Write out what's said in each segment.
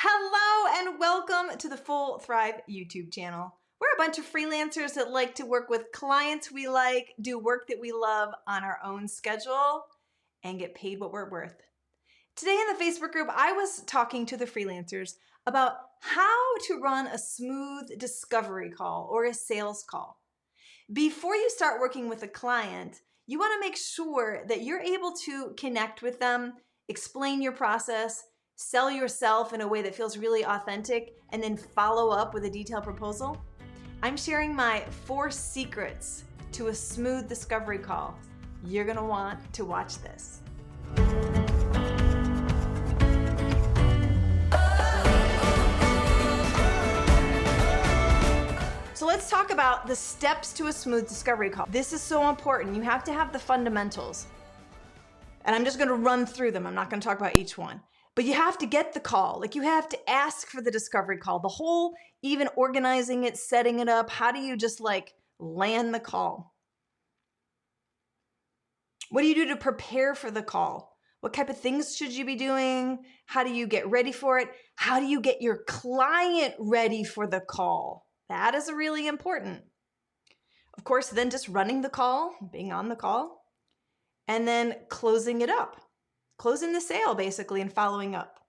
Hello and welcome to the Full-Thrive YouTube channel. We're a bunch of freelancers that like to work with clients we like, do work that we love on our own schedule, and get paid what we're worth. Today in the Facebook group, I was talking to the freelancers about how to run a smooth discovery call or a sales call. Before you start working with a client, you want to make sure that you're able to connect with them, explain your process, sell yourself in a way that feels really authentic, and then follow up with a detailed proposal. I'm sharing my 4 secrets to a smooth discovery call. You're going to want to watch this. So let's talk about the steps to a smooth discovery call. This is so important. You have to have the fundamentals. And I'm just going to run through them. I'm not going to talk about each one. But you have to get the call. Like, you have to ask for the discovery call. The whole, even organizing it, setting it up. How do you just land the call? What do you do to prepare for the call? What type of things should you be doing? How do you get ready for it? How do you get your client ready for the call? That is really important. Of course, then just running the call, being on the call, and then closing it up. Closing the sale, basically, and following up.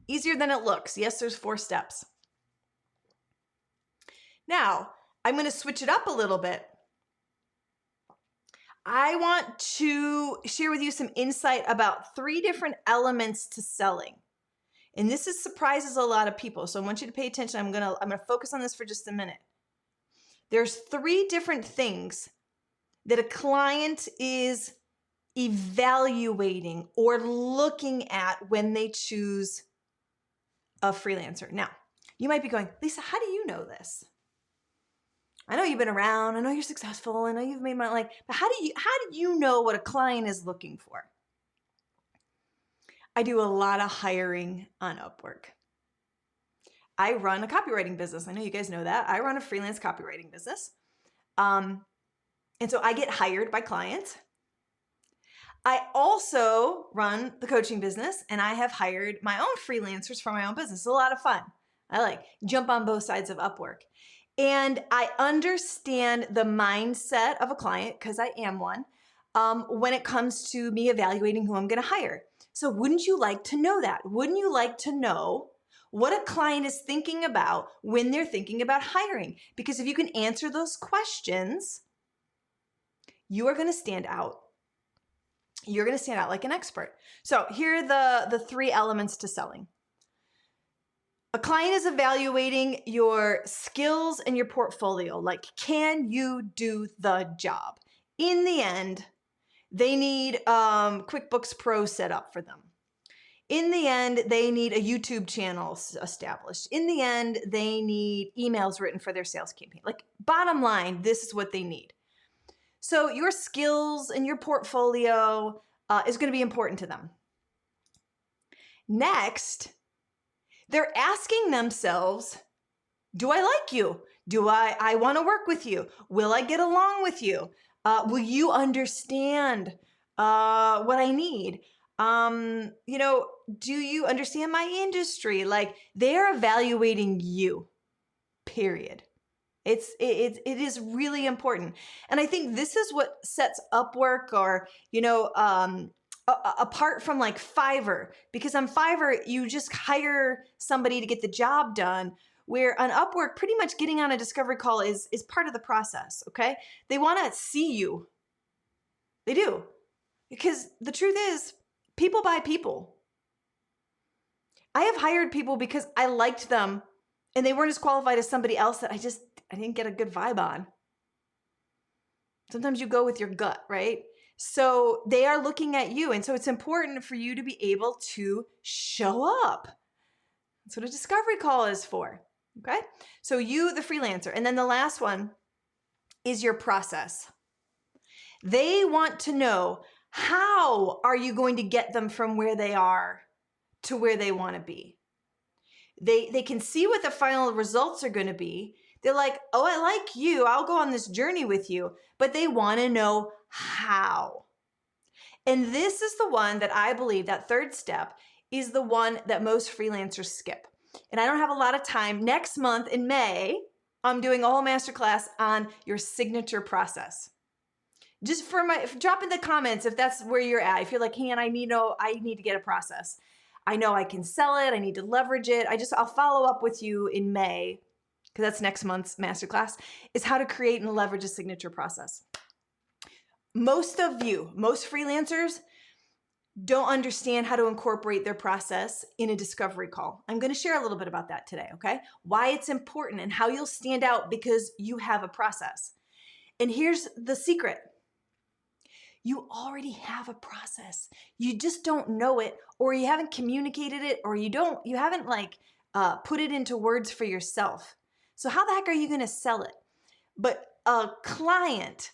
Easier than it looks. Yes, there's 4 steps. Now, I'm going to switch it up a little bit. I want to share with you some insight about 3 different elements to selling. And this surprises a lot of people, so I want you to pay attention. I'm going to focus on this for just a minute. There's 3 different things that a client is evaluating or looking at when they choose a freelancer. Now, you might be going, Lisa, how do you know this? I know you've been around. I know you're successful. I know you've made money. But how do you know what a client is looking for? I do a lot of hiring on Upwork. I run a copywriting business. I know you guys know that. I run a freelance copywriting business. And so I get hired by clients. I also run the coaching business, and I have hired my own freelancers for my own business. It's a lot of fun. I jump on both sides of Upwork. And I understand the mindset of a client, because I am one, when it comes to me evaluating who I'm going to hire. So wouldn't you like to know that? Wouldn't you like to know what a client is thinking about when they're thinking about hiring? Because if you can answer those questions, you are going to stand out. You're going to stand out like an expert. So here are the 3 elements to selling. A client is evaluating your skills and your portfolio. Like, can you do the job? In the end, they need QuickBooks Pro set up for them. In the end, they need a YouTube channel established. In the end, they need emails written for their sales campaign. Bottom line, this is what they need. So your skills and your portfolio is going to be important to them. Next, they're asking themselves, do I like you? Do I want to work with you? Will I get along with you? Will you understand what I need? Do you understand my industry? They're evaluating you, period. It is really important. And I think this is what sets Upwork or, apart from Fiverr, because on Fiverr, you just hire somebody to get the job done, where on Upwork, pretty much getting on a discovery call is part of the process, okay? They want to see you. They do. Because the truth is, people buy people. I have hired people because I liked them and they weren't as qualified as somebody else that I didn't get a good vibe on. Sometimes you go with your gut, right? So they are looking at you. And so it's important for you to be able to show up. That's what a discovery call is for. Okay? So you, the freelancer. And then the last one is your process. They want to know, how are you going to get them from where they are to where they want to be? They can see what the final results are going to be. They're like, oh, I like you. I'll go on this journey with you. But they want to know how. And this is the one that I believe, that 3rd step, is the one that most freelancers skip. And I don't have a lot of time. Next month in May, I'm doing a whole masterclass on your signature process. Just drop in the comments if that's where you're at. If you're like, hey, I need to get a process. I know I can sell it. I need to leverage it. I'll follow up with you in May, because that's next month's masterclass, is how to create and leverage a signature process. Most freelancers don't understand how to incorporate their process in a discovery call. I'm going to share a little bit about that today, okay? Why it's important and how you'll stand out because you have a process. And here's the secret. You already have a process. You just don't know it, or you haven't communicated it, or you haven't put it into words for yourself. So how the heck are you going to sell it? But a client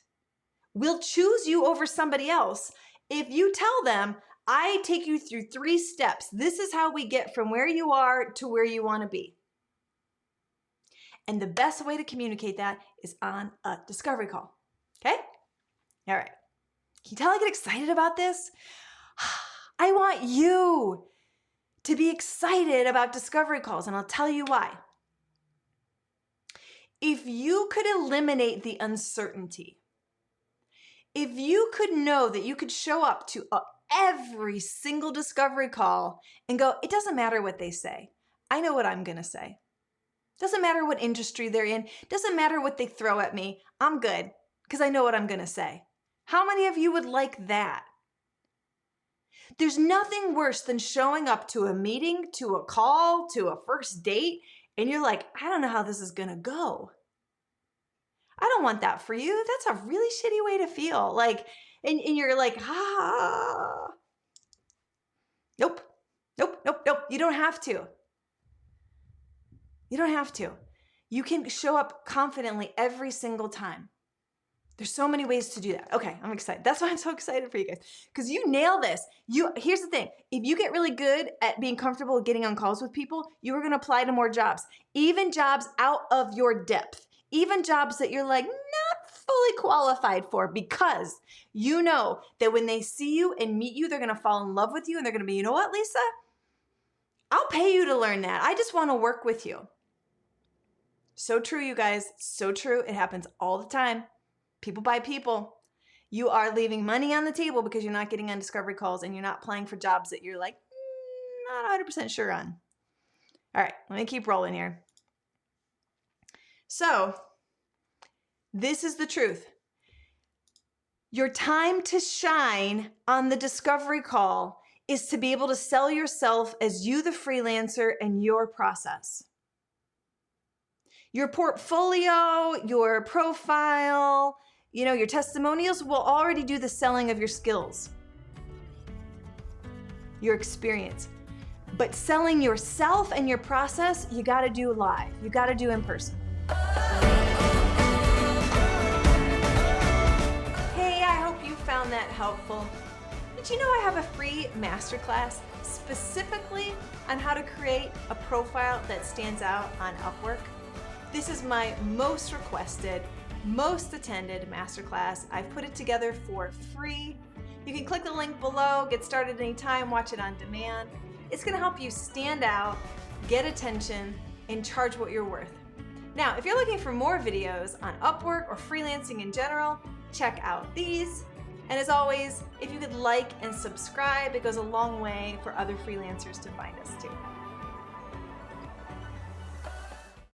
will choose you over somebody else if you tell them, I take you through 3 steps. This is how we get from where you are to where you want to be. And the best way to communicate that is on a discovery call. Okay? All right. Can you tell I get excited about this? I want you to be excited about discovery calls, and I'll tell you why. If you could eliminate the uncertainty, if you could know that you could show up to every single discovery call and go, it doesn't matter what they say. I know what I'm going to say. Doesn't matter what industry they're in. Doesn't matter what they throw at me. I'm good because I know what I'm going to say. How many of you would like that? There's nothing worse than showing up to a meeting, to a call, to a first date, and you're like, I don't know how this is going to go. I don't want that for you. That's a really shitty way to feel. And you're like, Nope. You don't have to. You don't have to. You can show up confidently every single time. There's so many ways to do that. Okay, I'm excited. That's why I'm so excited for you guys, because you nail this. Here's the thing. If you get really good at being comfortable getting on calls with people, you are going to apply to more jobs, even jobs out of your depth, even jobs that you're like not fully qualified for, because you know that when they see you and meet you, they're going to fall in love with you and they're going to be, you know what, Lisa? I'll pay you to learn that. I just want to work with you. So true, you guys. So true. It happens all the time. People by people. You are leaving money on the table because you're not getting on discovery calls and you're not applying for jobs that you're like not 100% sure on. All right, let me keep rolling here. So this is the truth. Your time to shine on the discovery call is to be able to sell yourself as you, the freelancer, and your process. Your portfolio, your profile, your testimonials will already do the selling of your skills, your experience. But selling yourself and your process, you got to do live. You got to do in person. Hey, I hope you found that helpful. Did you know I have a free masterclass specifically on how to create a profile that stands out on Upwork? This is my most requested, most attended masterclass. I've put it together for free. You can click the link below, get started anytime, watch it on demand. It's going to help you stand out, get attention, and charge what you're worth. Now, if you're looking for more videos on Upwork or freelancing in general, check out these. And as always, if you could like and subscribe, it goes a long way for other freelancers to find us too.